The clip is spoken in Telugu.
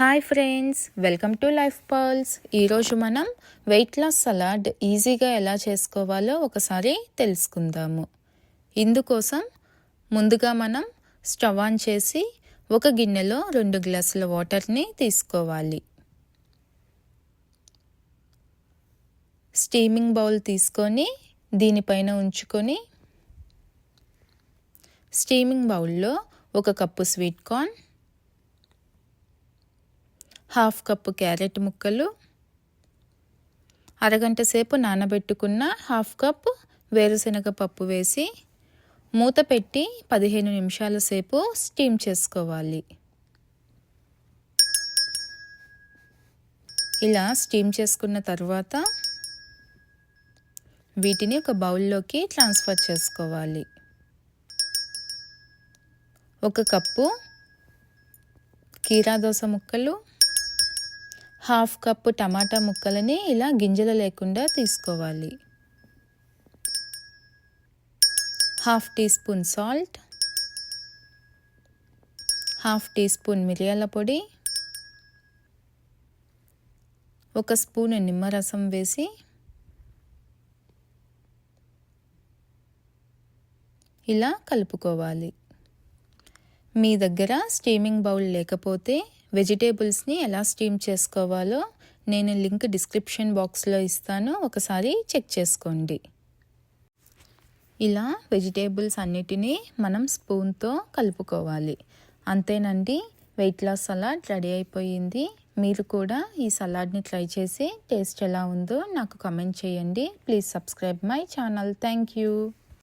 Hi friends, welcome to life pearls. ఈరోజు మనం వెయిట్ లాస్ సలాడ్ ఈజీగా ఎలా చేసుకోవాలో ఒకసారి తెలుసుకుందాము. ఇందుకోసం ముందుగా మనం స్టవ్ ఆన్ చేసి ఒక గిన్నెలో 2 గ్లాసుల వాటర్ని తీసుకోవాలి. స్టీమింగ్ బౌల్ తీసుకొని దీనిపైన ఉంచుకొని స్టీమింగ్ బౌల్లో 1 cup sweet corn, 1/2 cup carrot ముక్కలు, అరగంట సేపు నానబెట్టుకున్న 1/2 కప్పు వేరుశనగ పప్పు వేసి మూత పెట్టి 15 నిమిషాల సేపు స్టీమ్ చేసుకోవాలి. ఇలా స్టీమ్ చేసుకున్న తర్వాత వీటిని ఒక బౌల్లోకి ట్రాన్స్ఫర్ చేసుకోవాలి. 1 కప్పు కీరా దోస ముక్కలు, 1/2 కప్పు టమాటా ముక్కలని ఇలా గింజలు లేకుండా తీసుకోవాలి. 1/2 teaspoon salt, 1/2 teaspoon మిరియాల పొడి, 1 స్పూన్ నిమ్మరసం వేసి ఇలా కలుపుకోవాలి. మీ దగ్గర స్టీమింగ్ బౌల్ లేకపోతే వెజిటేబుల్స్ని ఎలా స్టీమ్ చేసుకోవాలో నేను లింక్ డిస్క్రిప్షన్ బాక్స్లో ఇస్తాను, ఒకసారి చెక్ చేసుకోండి. ఇలా వెజిటేబుల్స్ అన్నిటినీ మనం స్పూన్తో కలుపుకోవాలి. అంతేనండి, వెయిట్ లాస్ సలాడ్ రెడీ అయిపోయింది. మీరు కూడా ఈ సలాడ్ని ట్రై చేసి టేస్ట్ ఎలా ఉందో నాకు కమెంట్ చేయండి. Please subscribe my channel. Thank you.